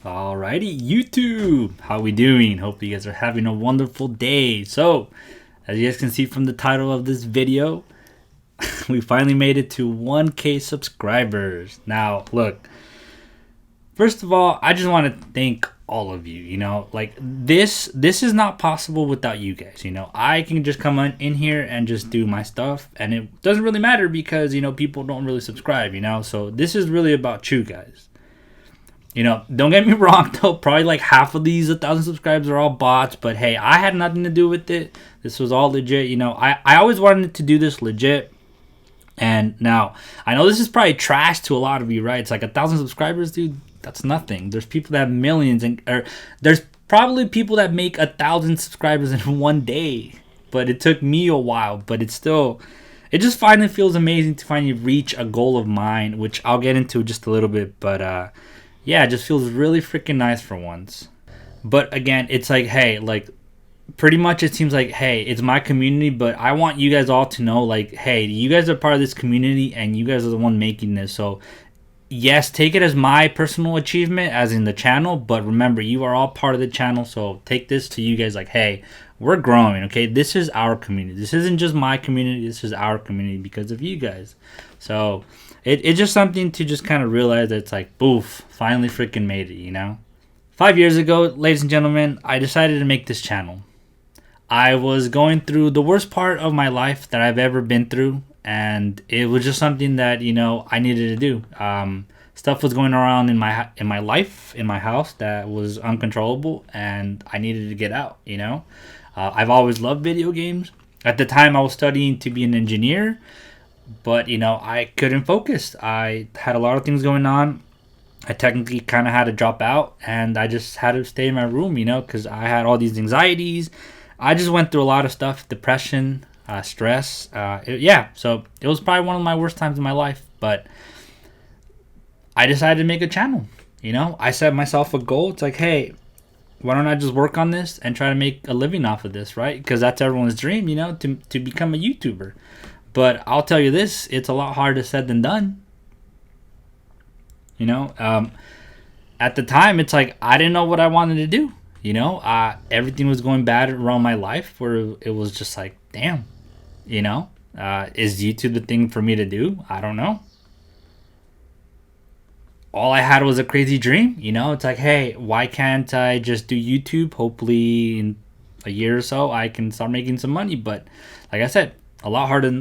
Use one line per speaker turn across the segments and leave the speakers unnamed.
Alrighty, YouTube, how we doing? Hope you guys are having a wonderful day. So, as you guys can see from the title of this video, we finally made it to 1K subscribers. Now, look, first of all, I just want to thank all of you. Like this is not possible without you guys. I can just come in here and just do my stuff, and it doesn't really matter because people don't really subscribe. So this is really about you guys. Don't get me wrong though, probably like half of these 1,000 subscribers are all bots, but hey, I had nothing to do with it. This was all legit. I always wanted to do this legit. And now I know this is probably trash to a lot of you, right? It's like 1,000 subscribers, dude. That's nothing. There's people that have millions, or there's probably people that make 1,000 subscribers in one day. But it took me a while. But it just finally feels amazing to finally reach a goal of mine, which I'll get into just a little bit. But yeah, it just feels really freaking nice for once. But again, it's like, hey, like, pretty much it seems like, hey, it's my community, but I want you guys all to know, like, hey, you guys are part of this community and you guys are the one making this. So yes, take it as my personal achievement, as in the channel, but remember, you are all part of the channel. So take this to you guys like, hey, we're growing, okay? This is our community. This isn't just my community. This is our community because of you guys. So it's just something to just kind of realize that it's like, boof, finally freaking made it, 5 years ago, ladies and gentlemen, I decided to make this channel. I was going through the worst part of my life that I've ever been through, and it was just something that I needed to do. Stuff was going around in my life, in my house, that was uncontrollable, and I needed to get out. I've always loved video games. At the time, I was studying to be an engineer, but I couldn't focus. I had a lot of things going on. I technically kind of had to drop out, and I just had to stay in my room, because I had all these anxieties. I just went through a lot of stuff, depression, stress. So it was probably one of my worst times in my life, but I decided to make a channel. I set myself a goal. It's like, hey, why don't I just work on this and try to make a living off of this, right? Because that's everyone's dream, to become a YouTuber. But I'll tell you this, it's a lot harder said than done. At the time, it's like I didn't know what I wanted to do. Everything was going bad around my life, where it was just like, damn, is YouTube the thing for me to do? I don't know. All I had was a crazy dream. It's like, hey, why can't I just do YouTube? Hopefully in a year or so I can start making some money. But like I said, a lot harder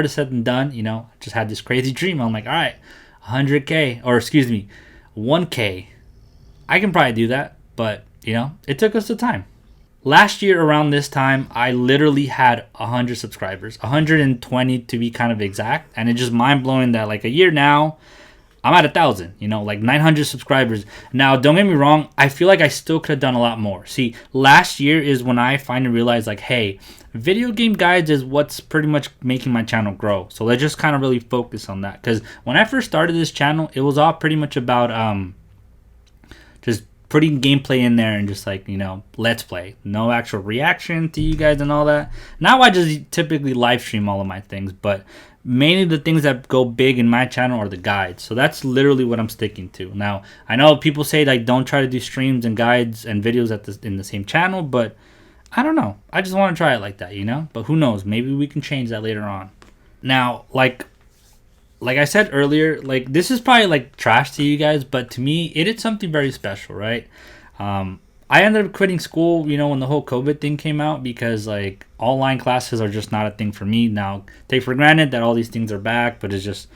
said than done. Just had this crazy dream. I'm like, all right, 100K, or excuse me, 1K. I can probably do that, but it took us the time. Last year around this time, I literally had 100 subscribers, 120 to be kind of exact, and it's just mind blowing that like a year now, I'm at 1,000. Like 900 subscribers. Now, don't get me wrong, I feel like I still could have done a lot more. See, last year is when I finally realized, like, hey, video game guides is what's pretty much making my channel grow. So let's just kind of really focus on that, because when I first started this channel, it was all pretty much about just putting gameplay in there and just like, let's play. No actual reaction to you guys and all that. Now I just typically live stream all of my things, but mainly the things that go big in my channel are the guides. So that's literally what I'm sticking to. Now, I know people say like don't try to do streams and guides and videos in the same channel, but I don't know. I just want to try it like that, But who knows? Maybe we can change that later on. Now, like I said earlier, like this is probably like trash to you guys, but to me, it is something very special, right? I ended up quitting school, when the whole COVID thing came out, because like online classes are just not a thing for me. Now, take for granted that all these things are back, but it's just,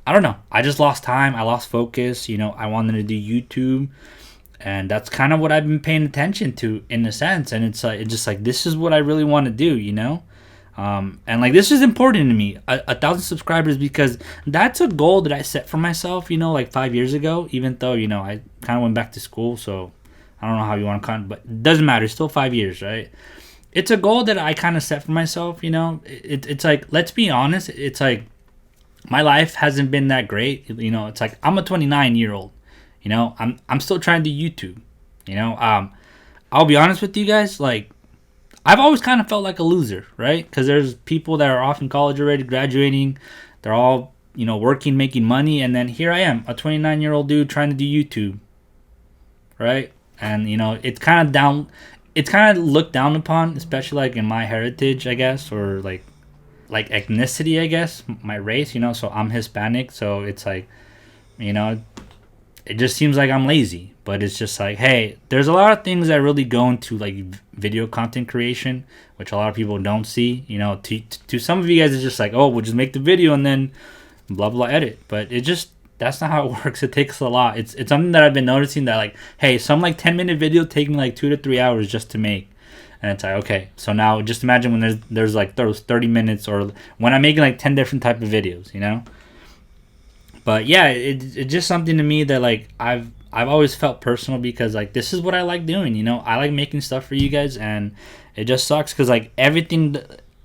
I don't know. I just lost time. I lost focus. I wanted to do YouTube, and that's kind of what I've been paying attention to in a sense. And it's just like, this is what I really want to do, and like this is important to me, 1,000 subscribers, because that's a goal that I set for myself, like 5 years ago, even though, I kind of went back to school. So I don't know how you want to count, but it doesn't matter. It's still 5 years, right? It's a goal that I kind of set for myself. It's like, let's be honest. It's like my life hasn't been that great. It's like I'm a 29-year-old. I'm still trying to do YouTube. I'll be honest with you guys. Like, I've always kind of felt like a loser, right? Because there's people that are off in college already, graduating. They're all, working, making money. And then here I am, a 29-year-old dude trying to do YouTube. right? And you know, it's kind of looked down upon, especially like in my heritage, I guess, or like ethnicity, I guess, my race, you know. So I'm Hispanic, so it's like, you know, it just seems like I'm lazy. But it's just like, hey, there's a lot of things that really go into like video content creation, which a lot of people don't see. You know, to some of you guys, it's just like, oh, we'll just make the video and then blah blah edit. But it just, that's not how it works. It takes a lot. It's something that I've been noticing, that like, hey, some like 10-minute video take me like 2 to 3 hours just to make. And it's like, okay, so now just imagine when there's like those 30 minutes, or when I'm making like 10 different type of videos, you know. But yeah, it's just something to me that like I've always felt personal, because like this is what I like doing, you know. I like making stuff for you guys, and it just sucks because like everything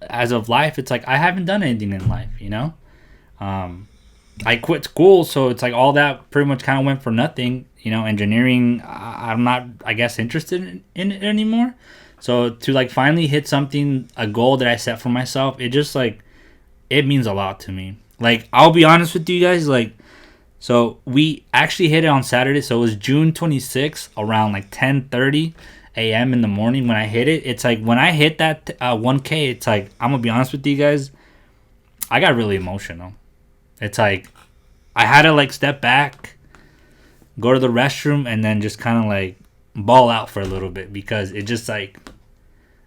as of life, it's like I haven't done anything in life, you know. I quit school, so it's like all that pretty much kind of went for nothing, you know. Engineering, I'm not, I guess, interested in it anymore. So to like finally hit something, a goal that I set for myself, it just like, it means a lot to me. Like, I'll be honest with you guys, like, so we actually hit it on Saturday. So it was June 26th around like 10:30 a.m. in the morning when I hit it. It's like when I hit that 1K, it's like, I'm gonna be honest with you guys, I got really emotional. It's like I had to like step back, go to the restroom, and then just kind of like ball out for a little bit, because it just like,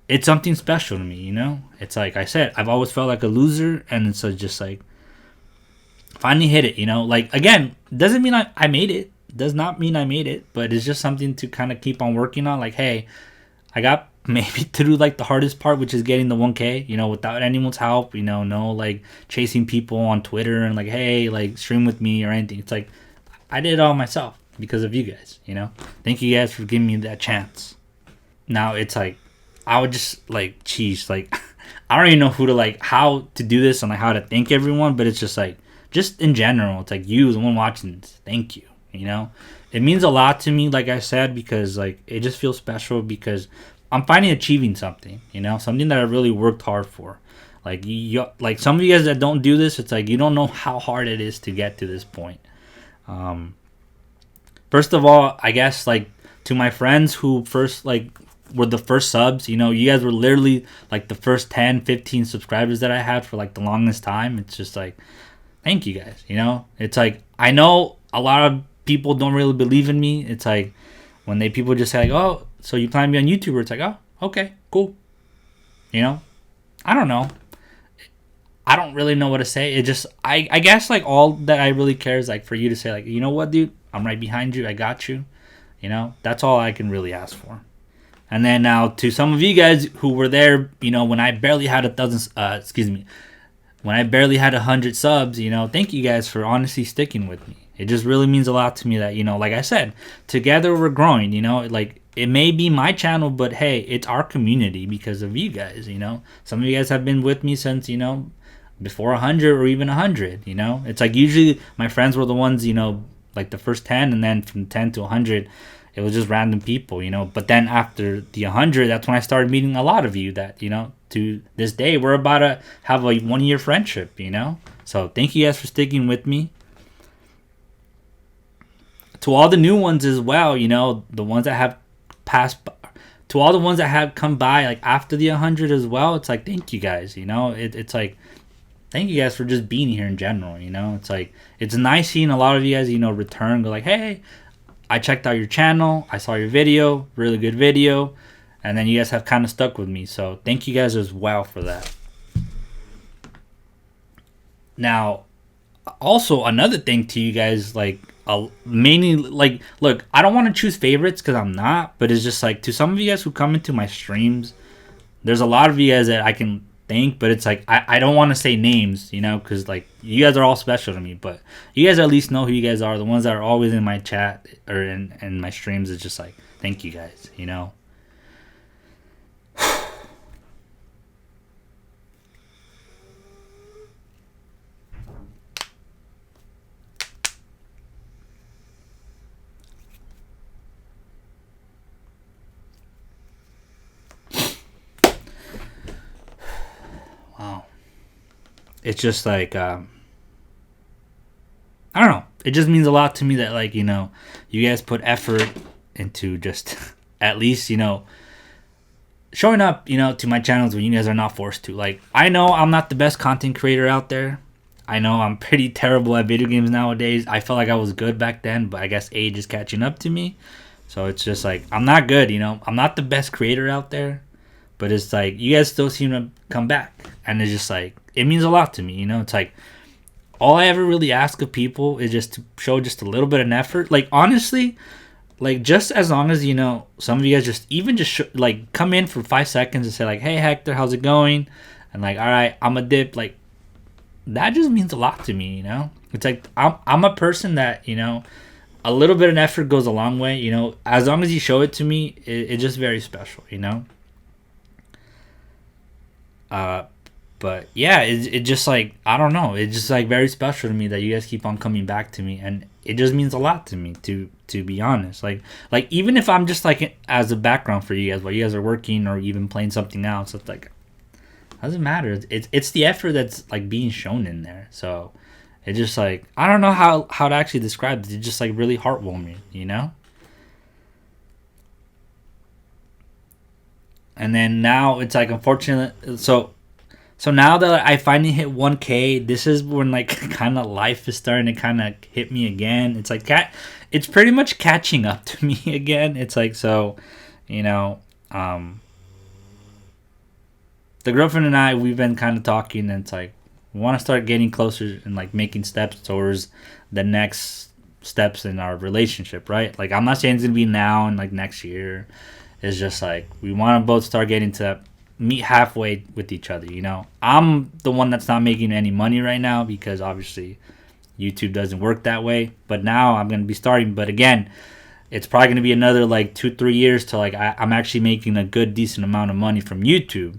it's something special to me, you know. It's like I said, I've always felt like a loser, and it's just like finally hit it, you know. Like, again, doesn't mean I made it, does not mean I made it, but it's just something to kind of keep on working on. Like, hey, I got maybe through like the hardest part, which is getting the 1K, you know, without anyone's help, you know, no like chasing people on Twitter and like, hey, like stream with me or anything. It's like I did it all myself because of you guys, you know. Thank you guys for giving me that chance. Now it's like, I would just like, geez, like I don't even know who to like, how to do this and like how to thank everyone, but it's just like, just in general, it's like, you, the one watching this, thank you, you know. It means a lot to me, like I said, because like it just feels special, because I'm finally achieving something, you know, something that I really worked hard for. Like like some of you guys that don't do this, it's like you don't know how hard it is to get to this point. First of all, I guess like to my friends who first like were the first subs, you know, you guys were literally like the first 10, 15 subscribers that I had for like the longest time. It's just like, thank you guys, you know. It's like, I know a lot of people don't really believe in me. It's like when people just say like, oh, so you plan to be on YouTuber, it's like, oh, okay, cool, you know. I don't know, I don't really know what to say. It just, I guess like all that I really care is like for you to say like, you know what, dude, I'm right behind you, I got you, you know. That's all I can really ask for. And then now to some of you guys who were there, you know, when I barely had when I barely had 100 subs, you know, thank you guys for honestly sticking with me. It just really means a lot to me that, you know, like I said, together we're growing, you know. Like, it may be my channel, but hey, it's our community because of you guys, you know. Some of you guys have been with me since, you know, before 100 or even 100, you know. It's like usually my friends were the ones, you know, like the first 10, and then from 10 to 100, it was just random people, you know. But then after the 100, that's when I started meeting a lot of you that, you know, to this day, we're about to have a 1-year friendship, you know. So thank you guys for sticking with me. To all the new ones as well, you know, the ones that have passed, to all the ones that have come by like after the 100 as well, it's like, thank you guys, you know. It's like, thank you guys for just being here in general, you know. It's like, it's nice seeing a lot of you guys, you know, return, go like, hey, I checked out your channel, I saw your video, really good video, and then you guys have kind of stuck with me. So thank you guys as well for that. Now, also another thing to you guys, like mainly like, look, I don't want to choose favorites because I'm not, but it's just like to some of you guys who come into my streams, there's a lot of you guys that I can thank, but it's like I don't want to say names, you know, because like you guys are all special to me, but you guys at least know who you guys are. The ones that are always in my chat or in my streams, is just like, thank you guys, you know. Wow. It's just like I don't know. It just means a lot to me that, like, you know, you guys put effort into just at least, showing up, to my channels when you guys are not forced to. Like, I know I'm not the best content creator out there. I know I'm pretty terrible at video games nowadays. I felt like I was good back then, but I guess age is catching up to me. So it's just like, I'm not good, I'm not the best creator out there. But it's like, you guys still seem to come back. And it's just like, it means a lot to me, It's like, all I ever really ask of people is just to show just a little bit of effort. Like, honestly, like, just as long as, some of you guys like, come in for 5 seconds and say, like, hey, Hector, how's it going? And, like, all right, I'm a dip. Like, that just means a lot to me, It's like, I'm a person that, a little bit of effort goes a long way, As long as you show it to me, it's just very special, But yeah, it just like, I don't know, it's just like very special to me that you guys keep on coming back to me, and it just means a lot to me, to be honest. Like even if I'm just like as a background for you guys while you guys are working or even playing something else, it's like, doesn't matter. It's the effort that's like being shown in there. So it's just like, I don't know how to actually describe it. It's just like really heartwarming, And then now it's like, unfortunately, so now that I finally hit 1K, this is when like kind of life is starting to kind of hit me again. It's like it's pretty much catching up to me again. It's like, so, the girlfriend and I, we've been kind of talking, and it's like, we want to start getting closer and like making steps towards the next steps in our relationship, right? Like, I'm not saying it's gonna be now and like next year. It's just like, we want to both start getting to meet halfway with each other, I'm the one that's not making any money right now because obviously YouTube doesn't work that way, but now I'm going to be starting. But again, it's probably going to be another like 2-3 years till like I'm actually making a good decent amount of money from YouTube.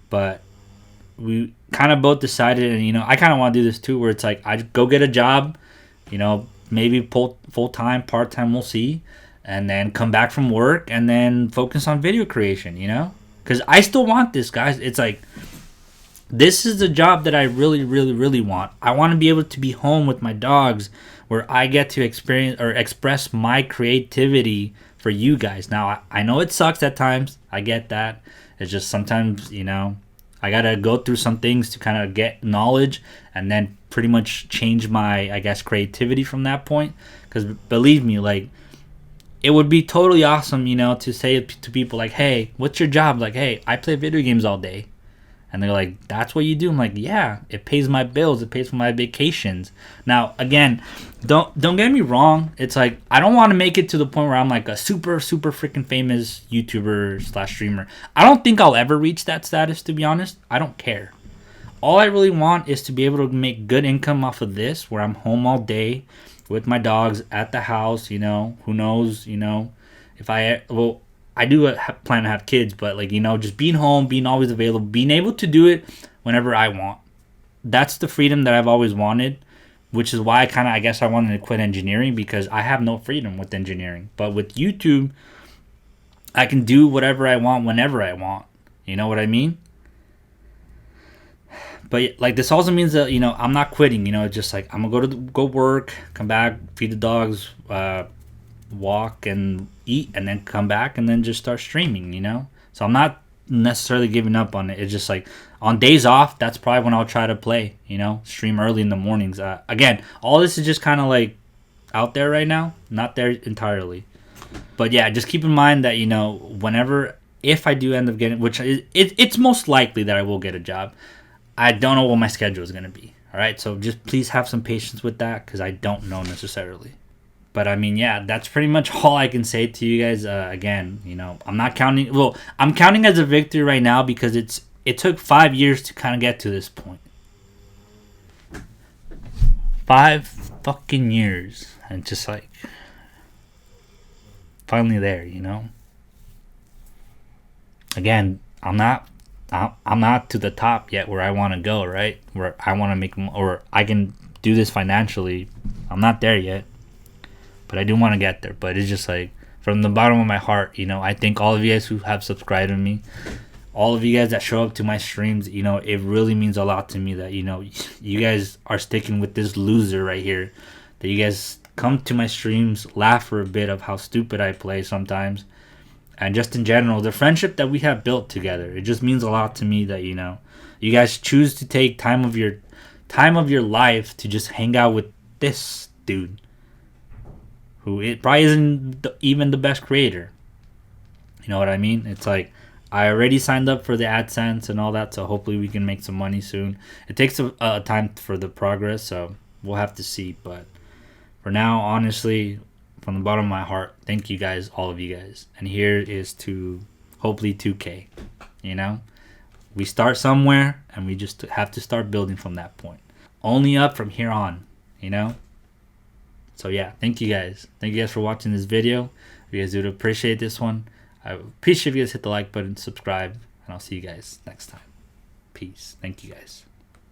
But we kind of both decided, and I kind of want to do this too, where it's like, I go get a job, maybe full-time, part-time, we'll see, and then come back from work and then focus on video creation, because I still want this, guys. It's like, this is the job that I really, really, really want. I want to be able to be home with my dogs where I get to experience or express my creativity for you guys. Now, I know it sucks at times. I get that. It's just sometimes, I got to go through some things to kind of get knowledge and then pretty much change my, I guess, creativity from that point. Because believe me, like, it would be totally awesome, to say to people like, hey, what's your job? Like, hey, I play video games all day. And they're like, that's what you do? I'm like, yeah, it pays my bills. It pays for my vacations. Now, again, don't get me wrong. It's like, I don't want to make it to the point where I'm like a super, super freaking famous YouTuber / streamer. I don't think I'll ever reach that status, to be honest. I don't care. All I really want is to be able to make good income off of this, where I'm home all day with my dogs at the house, who knows, if I do plan to have kids, but like, just being home, being always available, being able to do it whenever I want. That's the freedom that I've always wanted, which is why I guess I wanted to quit engineering, because I have no freedom with engineering. But with YouTube, I can do whatever I want whenever I want. You know what I mean? But like, this also means that, I'm not quitting. It's just like, I'm gonna go work, come back, feed the dogs, walk and eat, and then come back and then just start streaming. So I'm not necessarily giving up on it. It's just like, on days off, that's probably when I'll try to play. Stream early in the mornings. Again, all this is just kind of like out there right now, not there entirely. But yeah, just keep in mind that whenever, if I do end up getting, which it's most likely that I will get a job. I don't know what my schedule is going to be. All right. So just please have some patience with that, because I don't know necessarily. But I mean, yeah, that's pretty much all I can say to you guys. Again, I'm not counting. Well, I'm counting as a victory right now because it took 5 years to kind of get to this point. 5 fucking years. And just like, finally there, Again, I'm not to the top yet where I want to go, right? Where I want to make, or I can do this financially. I'm not there yet, but I do want to get there. But it's just like, from the bottom of my heart, I thank all of you guys who have subscribed to me, all of you guys that show up to my streams. It really means a lot to me that, you guys are sticking with this loser right here, that you guys come to my streams, laugh for a bit of how stupid I play sometimes, and just in general, the friendship that we have built together. It just means a lot to me that, you know, you guys choose to take time of your life to just hang out with this dude, who it probably isn't even the best creator. You know what I mean? It's like, I already signed up for the AdSense and all that, so hopefully we can make some money soon. It takes a time for the progress, so we'll have to see. But for now, honestly, from the bottom of my heart, thank you guys, all of you guys. And here is to hopefully 2K. You know, we start somewhere, and we just have to start building from that point. Only up from here on, you know. So yeah, thank you guys. Thank you guys for watching this video. If you guys would appreciate this one, I appreciate if you guys hit the like button, subscribe, and I'll see you guys next time. Peace. Thank you guys.